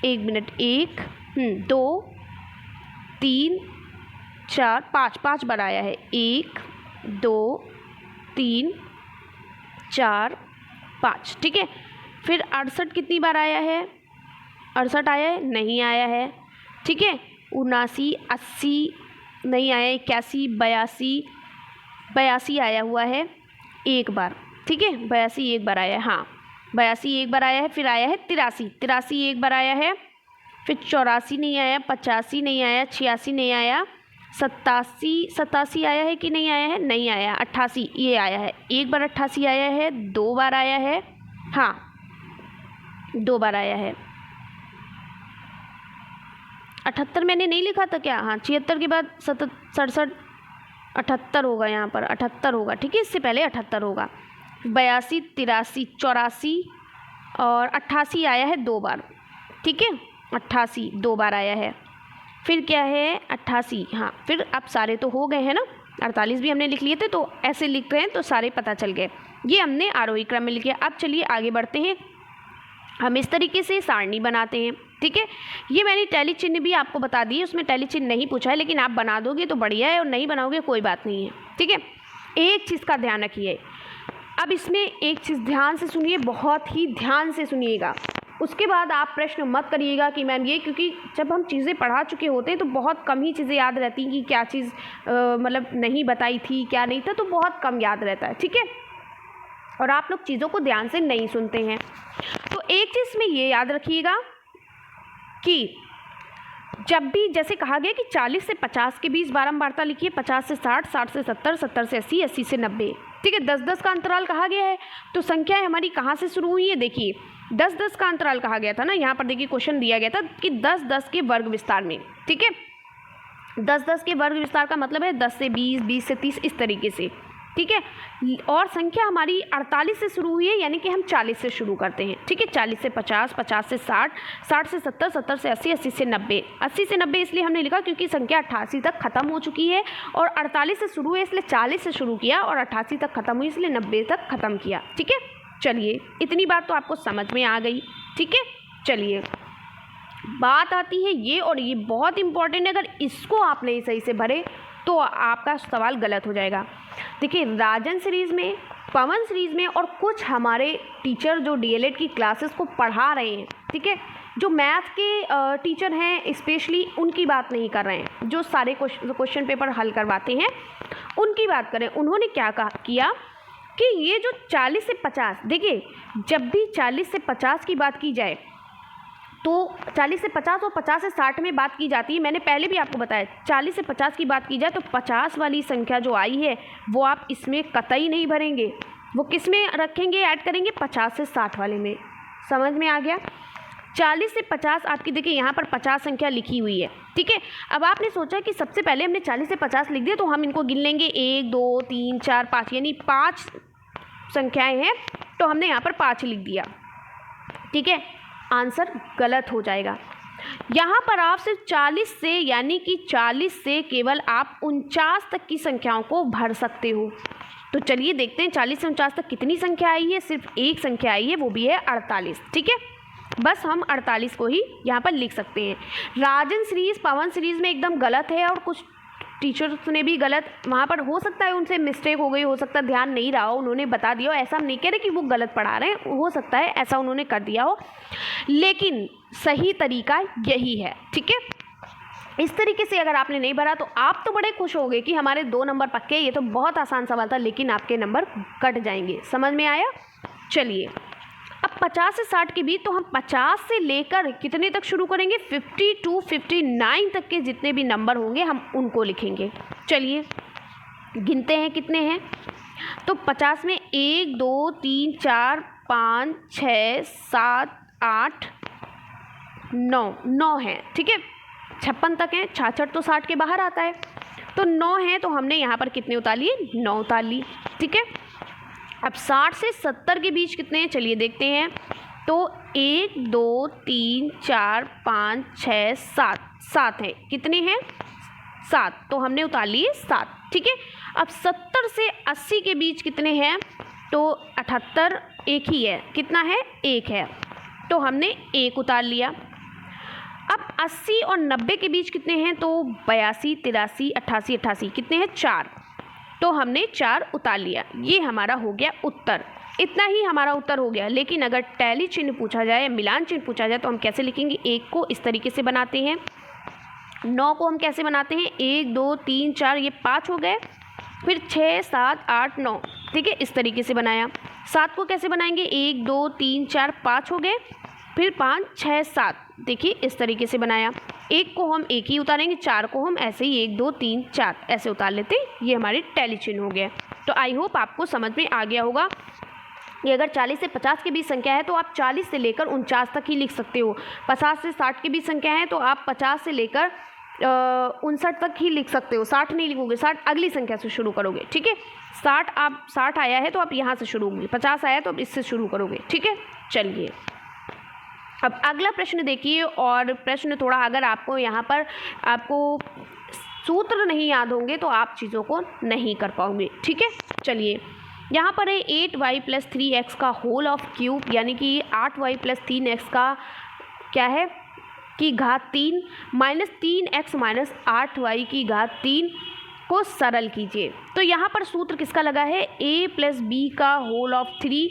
1 मिनट 1 2 3 4 5 बार आया है, 1 2 3 4 5, ठीक है। फिर 68 कितनी बार आया है 68 आया है नहीं आया है, ठीक है। 79 80 नहीं आया, 81 82 आया हुआ है एक बार, ठीक है 82 एक बार आया है, हाँ 82 एक बार आया है। फिर आया है 83 एक बार आया है, फिर 84 नहीं आया, 85 नहीं आया, 86 नहीं आया, 87 आया है कि नहीं आया है, नहीं आया। 88 ये आया है एक बार, 88 आया है 2 बार आया है, हाँ 2 बार आया है। 78 मैंने नहीं लिखा था क्या, हाँ 76 के बाद 67 78 होगा, यहाँ पर 78 होगा, ठीक है इससे पहले 78 होगा। 82 83 84 और 88 आया है 2 बार, ठीक है 88 2 बार आया है। फिर क्या है 88, हाँ फिर अब सारे तो हो गए हैं ना, 48 भी हमने लिख लिए थे, तो ऐसे लिख रहे हैं तो सारे पता चल गए। ये हमने आरोही क्रम में लिखे। अब चलिए आगे बढ़ते हैं, हम इस तरीके से सारणी बनाते हैं, ठीक है। ये मैंने टैली चिन्ह भी आपको बता दी है, उसमें टैली चिन्ह नहीं पूछा है, लेकिन आप बना दोगे तो बढ़िया है और नहीं बनाओगे कोई बात नहीं है, ठीक है। एक चीज़ का ध्यान रखिए, अब इसमें एक चीज़ ध्यान से सुनिए, बहुत ही ध्यान से सुनिएगा, उसके बाद आप प्रश्न मत करिएगा कि मैम ये, क्योंकि जब हम चीज़ें पढ़ा चुके होते हैं तो बहुत कम ही चीज़ें याद रहती हैं कि क्या चीज़ मतलब नहीं बताई थी क्या नहीं था, तो बहुत कम याद रहता है, ठीक है। और आप लोग चीज़ों को ध्यान से नहीं सुनते हैं। तो एक चीज़ में ये याद रखिएगा कि जब भी जैसे कहा गया कि 40 से 50 के बीच बारंबारता लिखिए, 50 से 60, 60 से 70, 70 से 80, 80 से 90, ठीक है। 10-10 का अंतराल कहा गया है, तो संख्याएं हमारी कहाँ से शुरू हुई है, देखिए 10-10 का अंतराल कहा गया था ना, यहाँ पर देखिए क्वेश्चन दिया गया था कि 10-10 के वर्ग विस्तार में, ठीक है। 10-10 के वर्ग विस्तार का मतलब है 10 से 20, 20 से 30, इस तरीके से, ठीक है। और संख्या हमारी 48 से शुरू हुई है, यानी कि हम 40 से शुरू करते हैं, ठीक है। 40 से 50, 50 से 60, 60 से 70, 70 से 80, 80 से 90, 80 से 90 इसलिए हमने लिखा क्योंकि संख्या 88 तक खत्म हो चुकी है, और 48 से शुरू है इसलिए 40 से शुरू किया, और 88 तक खत्म हुई इसलिए 90 तक खत्म किया, ठीक है। चलिए इतनी बात तो आपको समझ में आ गई, ठीक है। चलिए बात आती है ये, और ये बहुत इंपॉर्टेंट है, अगर इसको आप नहीं सही से भरे तो आपका सवाल गलत हो जाएगा। देखिए राजन सीरीज़ में, पवन सीरीज़ में, और कुछ हमारे टीचर जो डीएलएड की क्लासेस को पढ़ा रहे हैं, ठीक है, जो मैथ के टीचर हैं स्पेशली, उनकी बात नहीं कर रहे हैं, जो सारे क्वेश्चन पेपर हल करवाते हैं उनकी बात करें। उन्होंने क्या किया कि ये जो 40 से 50, देखिए जब भी 40 से 50 की बात की जाए तो 40 से 50 और 50 से 60 में बात की जाती है। मैंने पहले भी आपको बताया 40 से 50 की बात की जाए तो 50 वाली संख्या जो आई है वो आप इसमें कतई नहीं भरेंगे, वो किस में रखेंगे, ऐड करेंगे 50 से 60 वाले में। समझ में आ गया। 40 से 50 आपकी देखिए यहाँ पर 50 संख्या लिखी हुई है, ठीक है। अब आपने सोचा कि सबसे पहले हमने 40 से 50 लिख दिया तो हम इनको गिन लेंगे 1 2 3 4 5, यानी 5 संख्याएं हैं, तो हमने यहाँ पर 5 लिख दिया, ठीक है। आंसर गलत हो जाएगा। यहाँ पर आप सिर्फ 40 से, यानी कि 40 से केवल आप 49 तक की संख्याओं को भर सकते हो। तो चलिए देखते हैं 40 से 49 तक कितनी संख्या आई है। सिर्फ एक संख्या आई है, वो भी है 48, ठीक है। बस हम 48 को ही यहाँ पर लिख सकते हैं। राजन सीरीज़, पवन सीरीज़ में एकदम गलत है, और कुछ टीचर्स ने भी गलत वहाँ पर, हो सकता है उनसे मिस्टेक हो गई, हो सकता है ध्यान नहीं रहा हो, उन्होंने बता दिया हो। ऐसा हम नहीं कह रहे कि वो गलत पढ़ा रहे हैं, हो सकता है ऐसा उन्होंने कर दिया हो, लेकिन सही तरीका यही है। ठीक है, इस तरीके से अगर आपने नहीं भरा तो आप तो बड़े खुश होगे कि हमारे 2 नंबर पक्के, ये तो बहुत आसान सवाल था, लेकिन आपके नंबर कट जाएंगे। समझ में आया? चलिए, अब 50 से 60 के बीच, तो हम 50 से लेकर कितने तक शुरू करेंगे? 50 to 59 तक के जितने भी नंबर होंगे हम उनको लिखेंगे। चलिए गिनते हैं कितने हैं। तो 50 में 1 2 3 4 5 6 7 8 9 है। ठीक है, 56 तक है, 66 तो 60 के बाहर आता है, तो 9 है, तो हमने यहाँ पर कितने उतार लिए? 9 उतार लिए। ठीक है, अब 60 से 70 के बीच कितने हैं? चलिए देखते हैं। तो 1 2 3 4 5 6 7 है। कितने हैं? 7, तो हमने उतार लिए 7। ठीक है, अब 70 से 80 के बीच कितने हैं? तो 78, एक ही है। कितना है? 1 है, तो हमने 1 उतार लिया। अब 80 और 90 के बीच कितने हैं? तो 82 83 88 कितने हैं? 4, तो हमने 4 उतार लिया। ये हमारा हो गया उत्तर। इतना ही हमारा उत्तर हो गया। लेकिन अगर टैली चिन्ह पूछा जाए, मिलान चिन्ह पूछा जाए, तो हम कैसे लिखेंगे? 1 को इस तरीके से बनाते हैं, 9 को हम कैसे बनाते हैं? 1 2 3 4, ये 5 हो गए, फिर 6 7 8 9। ठीक है, इस तरीके से बनाया। 7 को कैसे बनाएंगे? 1 2 3 4 5 हो गए, फिर 5 6 7, देखिए इस तरीके से बनाया। 1 को हम 1 ही उतारेंगे, 4 को हम ऐसे ही 1 2 3 4 ऐसे उतार लेते हैं। ये हमारे टैली चिन्ह हो गया। तो आई होप आपको समझ में आ गया होगा कि अगर 40 से 50 के बीच संख्या है तो आप 40 से लेकर 49 तक ही लिख सकते हो। 50 से 60 के बीच संख्या है तो आप 50 से लेकर 59 तक ही लिख सकते हो। 60 नहीं लिखोगे, 60 अगली संख्या से शुरू करोगे। ठीक है, 60 आया है तो आप यहाँ से शुरू होंगे, 50 आया तो आप इससे शुरू करोगे। ठीक है, चलिए अब अगला प्रश्न देखिए। और प्रश्न थोड़ा, अगर आपको यहाँ पर आपको सूत्र नहीं याद होंगे तो आप चीज़ों को नहीं कर पाओगे। ठीक है, चलिए यहाँ पर है 8y + 3x का होल ऑफ क्यूब, यानी कि 8y + 3x का क्या है की घात 3 -3x - 8y की घात 3 को सरल कीजिए। तो यहाँ पर सूत्र किसका लगा है? a + b का होल ऑफ 3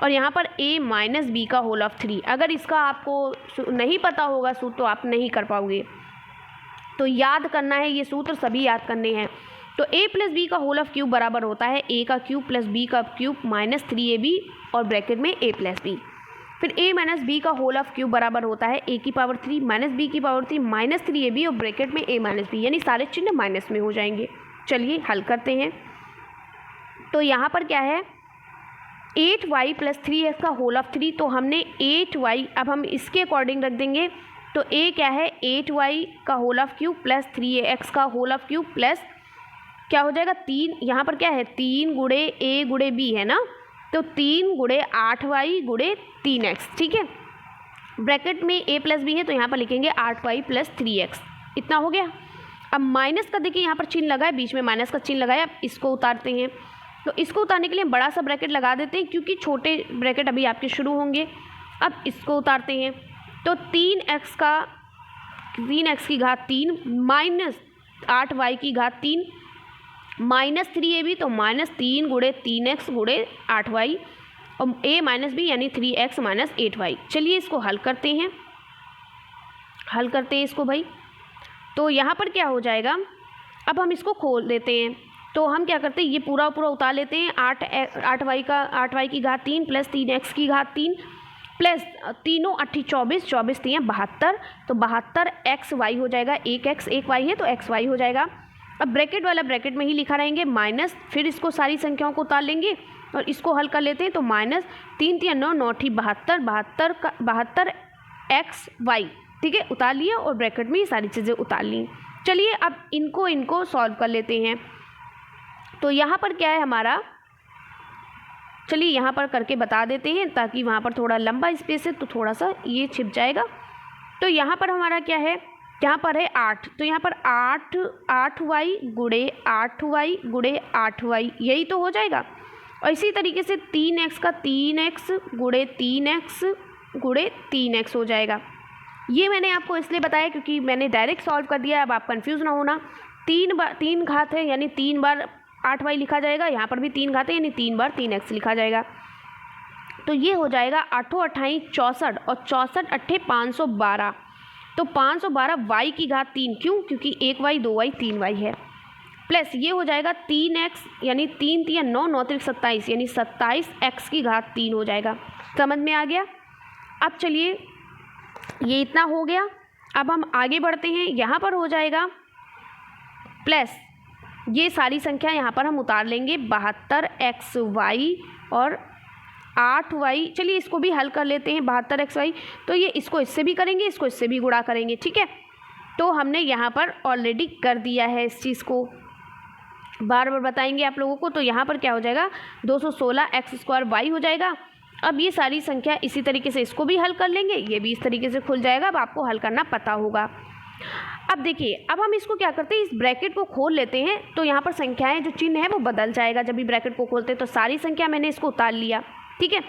और यहाँ पर a - b का होल ऑफ 3। अगर इसका आपको नहीं पता होगा सूत्र तो आप नहीं कर पाओगे, तो याद करना है, ये सूत्र सभी याद करने हैं। तो a + b का होल ऑफ क्यूब बराबर होता है a का क्यूब + b का क्यूब -3ab और ब्रैकेट में a + b। फिर a - b का होल ऑफ क्यूब बराबर होता है a की पावर 3 - b की पावर 3 -3ab और ब्रैकेट में a - b, यानी सारे चिन्ह माइनस में हो जाएंगे। चलिए हल करते हैं। तो यहाँ पर क्या है? 8y + 3x का होल ऑफ 3, तो हमने 8y, अब हम इसके अकॉर्डिंग रख देंगे। तो a क्या है? 8y का whole of cube plus 3x का होल ऑफ क्यूब प्लस क्या हो जाएगा? 3, यहाँ पर क्या है? 3 × a × b है ना, तो 3 × 8y × 3x। ठीक है, ब्रैकेट में a + b है, तो यहाँ पर लिखेंगे 8y + 3x। इतना हो गया। अब माइनस का देखिए यहाँ पर चिन्ह लगा है, बीच में माइनस का चिन्ह लगाया। अब इसको उतारते हैं, तो इसको उतारने के लिए बड़ा सा ब्रैकेट लगा देते हैं, क्योंकि छोटे ब्रैकेट अभी आपके शुरू होंगे। अब इसको उतारते हैं, तो 3x की घात 3 -8y की घात 3 -3ab, तो -3 × 3x × 8y और a - b यानी 3x - 8y। चलिए इसको हल करते हैं, इसको भाई। तो यहाँ पर क्या हो जाएगा? अब हम इसको खोल देते हैं, तो हम क्या करते हैं? ये पूरा उतार लेते हैं। 8y की घात 3 + 3x की घात 3 प्लस तीनों 24 24 3 72, तो 72xy हो जाएगा। 1x 1y है तो xy हो जाएगा। अब ब्रैकेट वाला ब्रैकेट में ही लिखा रहेंगे माइनस, फिर इसको सारी संख्याओं को उतार लेंगे और इसको हल कर लेते हैं। तो -3 3 9 9 72 xy। ठीक है, उतार लिया और ब्रैकेट में ये सारी चीज़ें उतार ली। चलिए अब इनको सॉल्व कर लेते हैं। तो यहाँ पर क्या है हमारा? चलिए यहाँ पर करके बता देते हैं, ताकि वहाँ पर थोड़ा लंबा स्पेस है तो थोड़ा सा ये छिप जाएगा। तो यहाँ पर हमारा क्या है? यहाँ पर है 8, तो यहाँ पर 8y × 8y × 8y, यही तो हो जाएगा। और इसी तरीके से 3x का 3x × 3x × 3x हो जाएगा। ये मैंने आपको इसलिए बताया क्योंकि मैंने डायरेक्ट सॉल्व कर दिया, अब आप कंफ्यूज ना होना। तीन घात है यानी 3 बार 8y लिखा जाएगा, यहाँ पर भी 3 घात है यानी 3 बार 3x लिखा जाएगा। तो ये हो जाएगा 8 8 64 और 64 8 512। तो 512 y की घात 3, क्यों? क्योंकि 1y 2y 3y है, प्लस ये हो जाएगा 3x यानी 3 3 9 9 3 27 यानी 27x की घात 3 हो जाएगा। समझ में आ गया? अब चलिए ये इतना हो गया। अब हम आगे बढ़ते हैं। यहाँ पर हो जाएगा प्लस ये सारी संख्या यहाँ पर हम उतार लेंगे 72xy और 8y। चलिए इसको भी हल कर लेते हैं 72xy। तो ये इसको इससे भी करेंगे, इसको इससे भी गुणा करेंगे, ठीक है। तो हमने यहाँ पर ऑलरेडी कर दिया है इस चीज़ को, बार बार बताएंगे आप लोगों को। तो यहाँ पर क्या हो जाएगा 216x² हो जाएगा। अब ये सारी संख्या इसी तरीके से इसको भी हल कर लेंगे, ये भी इस तरीके से खुल जाएगा। अब आपको हल करना पता होगा। अब देखिए, अब हम इसको क्या करते हैं, इस ब्रैकेट को खोल लेते हैं। तो यहाँ पर संख्याएं जो चिन्ह है वो बदल जाएगा जब भी ब्रैकेट को खोलते हैं। तो सारी संख्या मैंने इसको उतार लिया, ठीक है।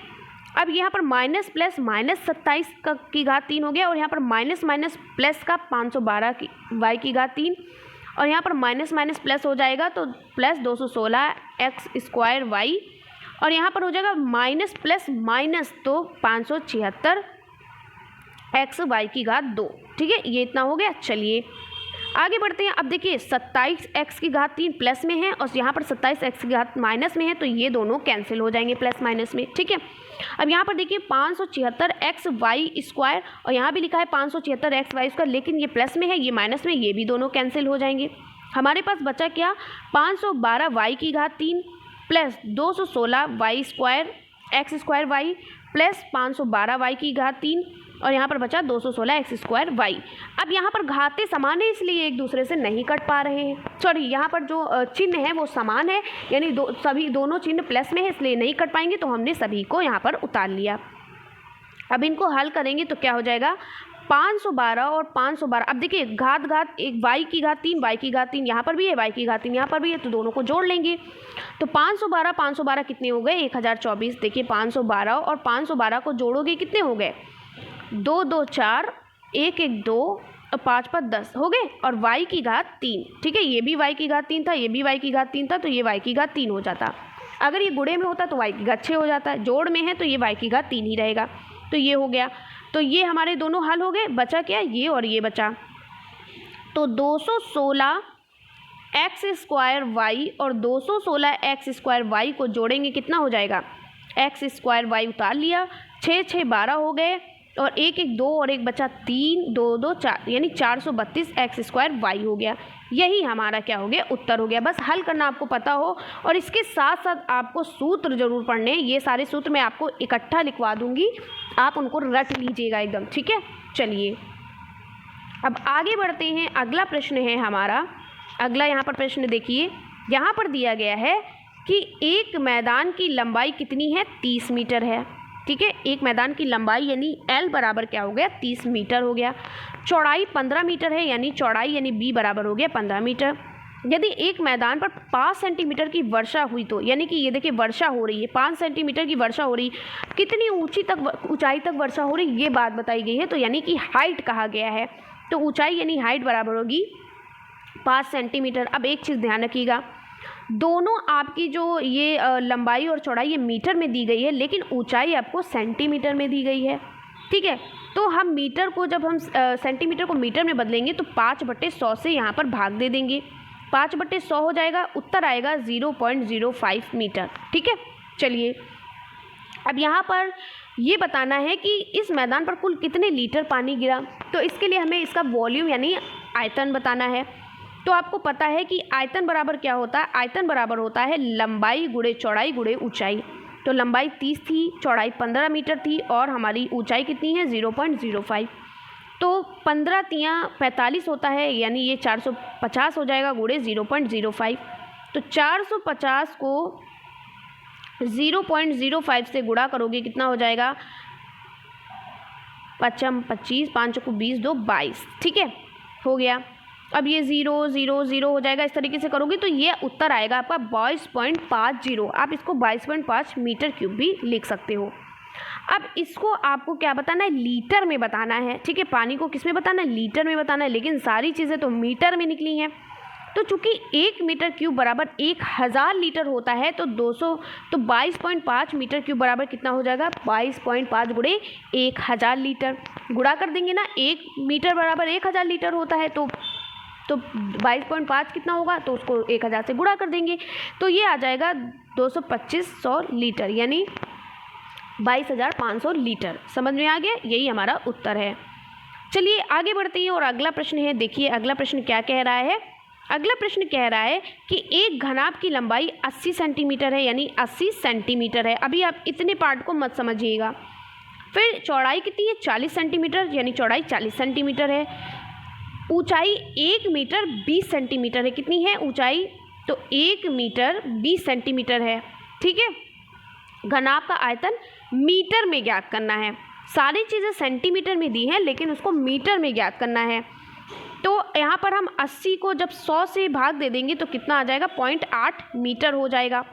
अब यहाँ पर माइनस प्लस माइनस 27 की घात 3 हो गया, और यहाँ पर माइनस माइनस प्लस का 512 की y की घात 3, और यहाँ पर माइनस माइनस प्लस हो जाएगा तो प्लस 216x² y, और यहाँ पर हो जाएगा माइनस प्लस माइनस तो 576x की घात 2, ठीक है। ये इतना हो गया। चलिए आगे बढ़ते हैं। अब देखिए 27x की घात 3 प्लस में है और यहाँ पर 27x की घात माइनस में है, तो ये दोनों कैंसिल हो जाएंगे प्लस माइनस में, ठीक है। अब यहाँ पर देखिए 576xy² और यहाँ भी लिखा है 576xy², लेकिन ये प्लस में है, ये माइनस में, ये भी दोनों कैंसिल हो जाएंगे। हमारे पास बचा क्या, 512y की घात 3 plus 216y² x² plus 512y की घात 3, और यहाँ पर बचा 216x²y। अब यहाँ पर घातें समान है इसलिए एक दूसरे से नहीं कट पा रहे हैं। सॉरी, यहाँ पर जो चिन्ह है वो समान है, यानी दोनों चिन्ह प्लस में है इसलिए नहीं कट पाएंगे। तो हमने सभी को यहाँ पर उतार लिया। अब इनको हल करेंगे तो क्या हो जाएगा 512 और 512। अब देखिए घात एक y की घात 3 y की घात 3 यहाँ पर भी है, y की घात 3 यहाँ पर भी है, तो दोनों को जोड़ लेंगे। तो 512 कितने हो गए 1024। देखिए 512 और 512 को जोड़ोगे कितने हो गए 2 2 4 1 1 2 और 5 5 10 हो गए, और y की घात 3, ठीक है। ये भी y की घात 3 था, ये भी y की घात 3 था, तो ये y की घात 3 हो जाता। अगर ये गुणे में होता तो y की घात 6 हो जाता, जोड़ में है तो ये y की घात 3 ही रहेगा। तो ये हो गया। तो ये हमारे दोनों हल हो गए। बचा क्या, ये और ये बचा। तो 216x² y और 216x² y को जोड़ेंगे कितना हो जाएगा, x² y उतार लिया, 6 6 12 हो गए, और 1 1 2 और 1 बचा 3 2 2 4 यानी 432x² y हो गया। यही हमारा क्या हो गया, उत्तर हो गया। बस हल करना आपको पता हो, और इसके साथ साथ आपको सूत्र जरूर पढ़ने हैं। ये सारे सूत्र मैं आपको इकट्ठा लिखवा दूंगी, आप उनको रट लीजिएगा एकदम, ठीक है। चलिए अब आगे बढ़ते हैं। अगला प्रश्न है हमारा। अगला यहाँ पर प्रश्न देखिए, यहाँ पर दिया गया है कि एक मैदान की लंबाई कितनी है, 30 मीटर है, ठीक है। एक मैदान की लंबाई यानी L बराबर क्या हो गया 30 मीटर हो गया। चौड़ाई 15 मीटर है, यानी चौड़ाई यानी B बराबर हो गया 15 मीटर। यदि एक मैदान पर 5 सेंटीमीटर की वर्षा हुई तो, यानी कि ये देखिए वर्षा हो रही है, 5 सेंटीमीटर की वर्षा हो रही, कितनी ऊंचाई तक वर्षा हो रही ये बात बताई गई है। तो यानी कि हाइट कहा गया है, तो ऊंचाई यानी हाइट बराबर होगी 5 सेंटीमीटर। अब एक चीज़ ध्यान रखिएगा, दोनों आपकी जो ये लंबाई और चौड़ाई ये मीटर में दी गई है, लेकिन ऊंचाई आपको सेंटीमीटर में दी गई है, ठीक है। तो हम मीटर को जब हम सेंटीमीटर को मीटर में बदलेंगे तो 5/100 से यहाँ पर भाग दे देंगे, 5/100 हो जाएगा, उत्तर आएगा 0.05 मीटर, ठीक है। चलिए अब यहाँ पर ये बताना है कि इस मैदान पर कुल कितने लीटर पानी गिरा। तो इसके लिए हमें इसका वॉल्यूम यानी आयतन बताना है। तो आपको पता है कि आयतन बराबर क्या होता है, आयतन बराबर होता है लंबाई गुणे चौड़ाई गुणे ऊंचाई। तो लंबाई 30 थी, चौड़ाई 15 मीटर थी, और हमारी ऊंचाई कितनी है 0.05। तो 15 × 45 होता है, यानी ये 450 हो जाएगा गुणे 0.05। तो 450 को 0.05 से गुणा करोगे कितना हो जाएगा 5 25 5 को 20 2 22, ठीक है, हो गया। अब ये 0 0 0 हो जाएगा, इस तरीके से करोगे तो ये उत्तर आएगा आपका 22.50। आप इसको 22.5 मीटर क्यूब भी लिख सकते हो। अब इसको आपको क्या बताना है, लीटर में बताना है, ठीक है। पानी को किस में बताना है, लीटर में बताना है, लेकिन सारी चीज़ें तो मीटर में निकली हैं। तो चूँकि 1 मीटर क्यूब बराबर 1000 लीटर होता है तो 22.5 मीटर क्यूब बराबर कितना हो जाएगा, 22.5 गुणे 1000 लीटर। गुणा कर देंगे ना, 1 मीटर बराबर 1000 लीटर होता है तो 22.5 कितना होगा, तो उसको 1000 से गुणा कर देंगे तो ये आ जाएगा 225 लीटर, यानी 22,500 लीटर। समझ में आ गया, यही हमारा उत्तर है। चलिए आगे बढ़ते हैं और अगला प्रश्न है। देखिए अगला प्रश्न क्या कह रहा है। अगला प्रश्न कह रहा है कि एक घनाभ की लंबाई 80 सेंटीमीटर है, यानी 80 सेंटीमीटर है। अभी आप इतने पार्ट को मत समझिएगा। फिर चौड़ाई कितनी है, 40 सेंटीमीटर, यानी चौड़ाई 40 सेंटीमीटर है। ऊंचाई 1 मीटर 20 सेंटीमीटर है। कितनी है ऊंचाई, तो 1 मीटर 20 सेंटीमीटर है। ठीक है, घनाभ का आयतन मीटर में ज्ञात करना है। सारी चीज़ें सेंटीमीटर में दी हैं लेकिन उसको मीटर में ज्ञात करना है। तो यहाँ पर हम 80 को जब 100 से भाग दे देंगे तो कितना आ जाएगा, 0.8 मीटर हो जाएगा,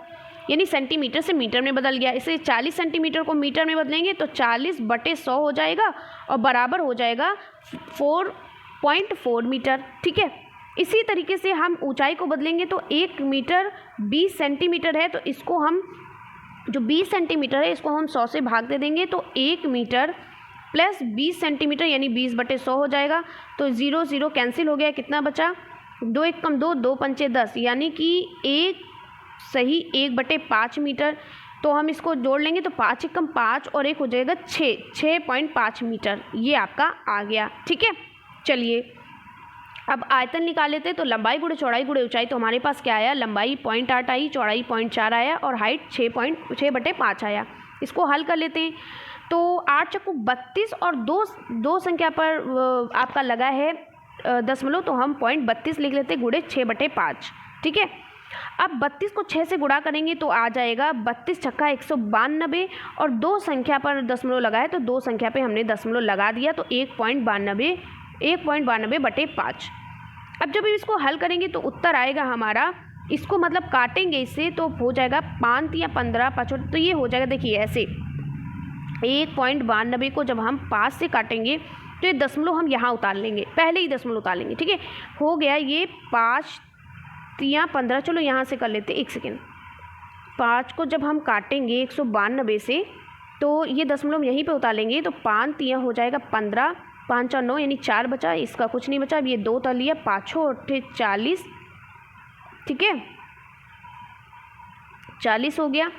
यानी सेंटीमीटर से मीटर में बदल गया। इसे 40 सेंटीमीटर को मीटर में बदलेंगे तो 40/100 हो जाएगा और बराबर हो जाएगा 4.4 मीटर। ठीक है, इसी तरीके से हम ऊंचाई को बदलेंगे तो 1 मीटर 20 सेंटीमीटर है, तो इसको हम जो 20 सेंटीमीटर है इसको हम 100 से भाग दे देंगे तो 1 मीटर प्लस 20 सेंटीमीटर यानी 20/100 हो जाएगा। तो 0 0 कैंसिल हो गया, कितना बचा, 2 1 कम 2, 2 पंचे 10, यानी कि 1/5 मीटर। तो हम इसको जोड़ लेंगे तो 5 1 कम 5 और 1 हो जाएगा 6.5 मीटर। ये आपका आ गया। ठीक है, चलिए अब आयतन निकाल लेते हैं। तो लंबाई गुणे चौड़ाई गुणे ऊंचाई, तो हमारे पास क्या आया, लंबाई 0.8 आई, चौड़ाई 0.4 आया और हाइट 6/5 आया। इसको हल कर लेते हैं। तो 8 चक्कू 32 और दो संख्या पर आपका लगा है दशमलव, तो हम 0.32 लिख लेते हैं गुणे 6/5। ठीक है, अब 32 को 6 से गुणा करेंगे तो आ जाएगा 32 छक्का 192 और 2 संख्या पर दशमलव लगा है तो 2 संख्या पे हमने दशमलव लगा दिया तो 1.92/5। अब जब इसको हल करेंगे तो उत्तर आएगा हमारा, इसको मतलब काटेंगे इससे तो हो जाएगा 5 या 15 5, तो ये हो जाएगा, देखिए ऐसे 1.92 को जब हम 5 से काटेंगे तो ये दशमलव हम यहाँ उतार लेंगे, पहले ही दशमलव उतार लेंगे। ठीक है, हो गया ये 5 या 15, चलो यहाँ से कर लेते, 1 सेकेंड। 5 को जब हम काटेंगे 192 से तो ये दशमलव यहीं पे उतार लेंगे तो 5 या हो जाएगा 15, 5 और 9 यानी 4 बचा, इसका कुछ नहीं बचा। अब ये 2 उतार लिया, 5 और 8 40। ठीक है, 40 हो गया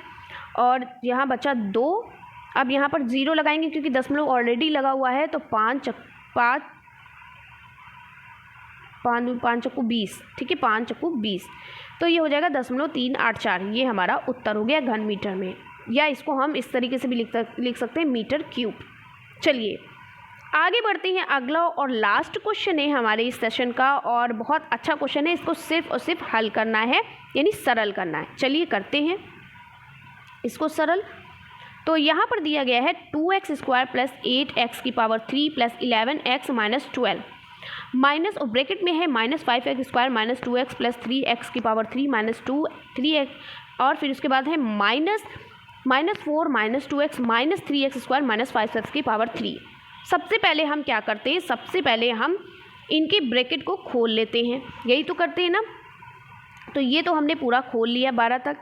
और यहाँ बचा 2। अब यहाँ पर 0 लगाएंगे क्योंकि दशमलव ऑलरेडी लगा हुआ है तो 5 चक्कू 20। ठीक है, 5 चक्कू 20, तो ये हो जाएगा 0.384। ये हमारा उत्तर हो गया घन मीटर में, या इसको हम इस तरीके से भी लिख सकते हैं मीटर क्यूब। चलिए आगे बढ़ते हैं। अगला और लास्ट क्वेश्चन है हमारे इस सेशन का और बहुत अच्छा क्वेश्चन है। इसको सिर्फ और सिर्फ हल करना है, यानी सरल करना है। चलिए करते हैं इसको सरल। तो यहाँ पर दिया गया है 2x² + 8x³ + 11x - 12 माइनस और ब्रैकेट में है -5x² - 2x + 3x³ - 3x और फिर उसके बाद है -4 - 2x - 3x² - 5x³। सबसे पहले हम क्या करते हैं, सबसे पहले हम इनके ब्रैकेट को खोल लेते हैं, यही तो करते हैं ना। तो ये तो हमने पूरा खोल लिया 12 तक।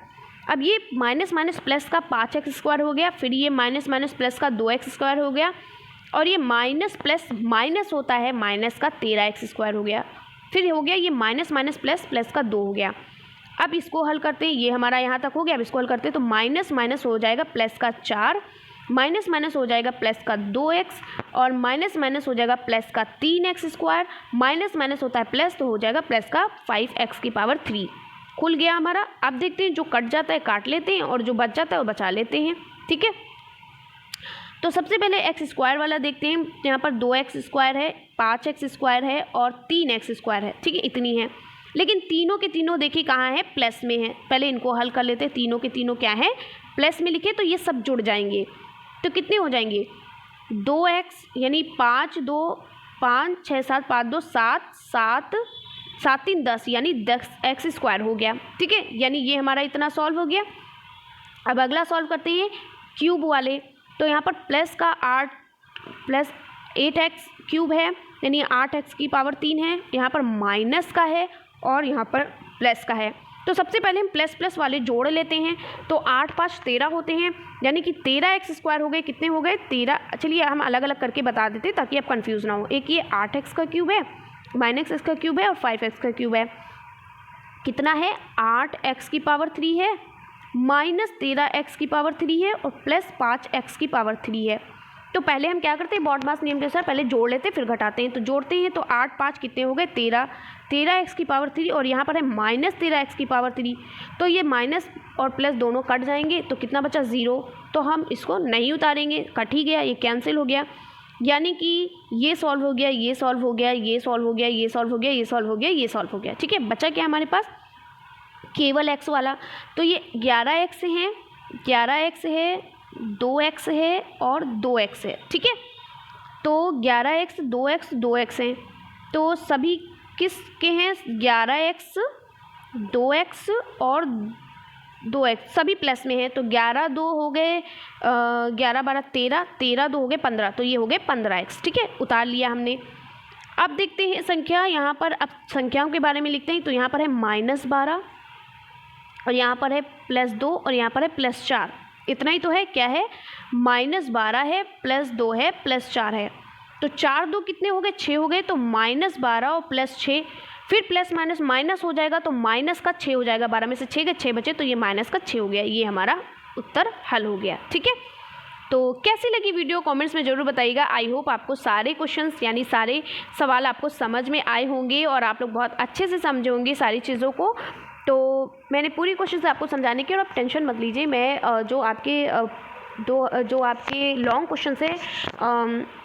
अब ये माइनस माइनस प्लस का 5x² हो गया, फिर ये माइनस माइनस प्लस का 2x² हो गया और ये माइनस प्लस माइनस होता है माइनस का 13x² हो गया, फिर हो गया ये माइनस माइनस प्लस प्लस का 2 हो गया। अब इसको हल करते हैं, ये हमारा यहाँ तक हो गया। अब इसको हल करते हैं तो माइनस माइनस हो जाएगा प्लस का 4, माइनस माइनस हो जाएगा प्लस का 2x और माइनस माइनस हो जाएगा प्लस का 3x², माइनस माइनस होता है प्लस तो हो जाएगा प्लस का 5x³ खुल गया हमारा। अब देखते हैं जो कट जाता है काट लेते हैं और जो बच जाता है वो बचा लेते हैं। ठीक है, तो सबसे पहले x² वाला देखते हैं। यहाँ पर 2x² है, 5x² है और 3x² है। ठीक है, इतनी है, लेकिन तीनों के तीनों देखिए कहाँ है, प्लस में है। पहले इनको हल कर लेते हैं। तीनों के तीनों क्या है, प्लस में लिखे तो ये सब जुड़ जाएंगे तो कितने हो जाएंगे 2x यानी 5 2 5 6 7 5 2 7 7 7 3 10 यानी 10x² हो गया। ठीक है, यानी ये हमारा इतना सॉल्व हो गया। अब अगला सॉल्व करते हैं क्यूब वाले। तो यहाँ पर प्लस का 8 + 8x³ है यानी 8x³ है। यहाँ पर माइनस का है और यहाँ पर प्लस का है। तो सबसे पहले हम प्लस प्लस वाले जोड़ लेते हैं। तो 8 5 13 होते हैं, यानी कि 13x² हो गए। कितने हो गए? 13। चलिए हम अलग अलग करके बता देते हैं ताकि आप कंफ्यूज ना हो। एक ये 8x का क्यूब है, -x का क्यूब है और 5x का क्यूब है। कितना है? 8x की पावर 3 है, -13x की पावर 3 है और प्लस 5x की पावर 3 है। तो पहले हम क्या करते हैं, BODMAS नियम जैसा पहले जोड़ लेते हैं फिर घटाते हैं। तो जोड़ते हैं तो 8 5 कितने हो गए? 13, 13x की पावर 3 और यहाँ पर है -13x की पावर 3। तो ये माइनस और प्लस दोनों कट जाएंगे तो कितना बचा? 0। तो हम इसको नहीं उतारेंगे, कट ही गया, ये कैंसिल हो गया। यानी कि ये सॉल्व हो गया, ये सॉल्व हो गया, ये सॉल्व हो गया, ये सॉल्व हो गया, ये सॉल्व हो गया, ये सॉल्व हो गया। ठीक है, बचा क्या हमारे पास? केवल x वाला। तो ये 11x है, 11x है, 2x है और 2x है। ठीक है, तो 11x 2x 2x हैं। तो सभी किसके हैं? 11x 2x और 2x सभी प्लस में है। तो 11 2 हो गए, 11 12 13, 13 2 हो गए 15। तो ये हो गए 15x। ठीक है, उतार लिया हमने। अब देखते हैं संख्या यहाँ पर। अब संख्याओं के बारे में लिखते हैं। तो यहाँ पर है -12 और यहाँ पर है +2 और यहाँ पर है +4। इतना ही तो है। क्या है? -12 है, +2 है, +4 है। तो 4 2 कितने हो गए? 6 हो गए। तो -12 और +6, फिर प्लस माइनस माइनस हो जाएगा तो माइनस का 6 हो जाएगा। 12 में से 6 गए, 6 बचे, तो ये माइनस का 6 हो गया। ये हमारा उत्तर हल हो गया। ठीक है, तो कैसी लगी वीडियो कमेंट्स में ज़रूर बताइएगा। आई होप आपको सारे क्वेश्चंस यानी सारे सवाल आपको समझ में आए होंगे और आप लोग बहुत अच्छे से समझे होंगे सारी चीज़ों को। तो मैंने पूरी कोशिश आपको समझाने की, और आप टेंशन मत लीजिए। मैं जो आपके लॉन्ग क्वेश्चन है,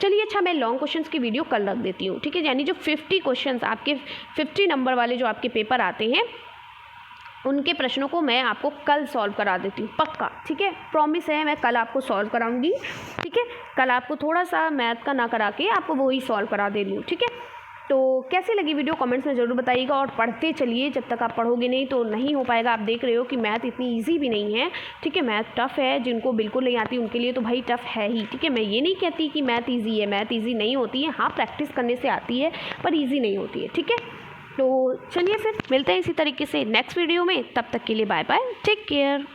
चलिए अच्छा मैं लॉन्ग क्वेश्चंस की वीडियो कल रख देती हूँ। ठीक है, यानी जो 50 क्वेश्चंस आपके 50 नंबर वाले जो आपके पेपर आते हैं उनके प्रश्नों को मैं आपको कल सॉल्व करा देती हूँ, पक्का। ठीक है, प्रॉमिस है, मैं कल आपको सॉल्व कराऊंगी। ठीक है, कल आपको थोड़ा सा मैथ का ना करा के आपको वही सॉल्व करा दे रही हूँ। ठीक है, तो कैसी लगी वीडियो कमेंट्स में ज़रूर बताइएगा और पढ़ते चलिए। जब तक आप पढ़ोगे नहीं तो नहीं हो पाएगा। आप देख रहे हो कि मैथ इतनी इजी भी नहीं है। ठीक है, मैथ टफ़ है। जिनको बिल्कुल नहीं आती उनके लिए तो भाई टफ़ है ही। ठीक है, मैं ये नहीं कहती कि मैथ इजी है, मैथ इजी नहीं होती है। हाँ, प्रैक्टिस करने से आती है पर ईजी नहीं होती है। ठीक है, तो चलिए फिर मिलते हैं इसी तरीके से नेक्स्ट वीडियो में। तब तक के लिए बाय बाय, टेक केयर।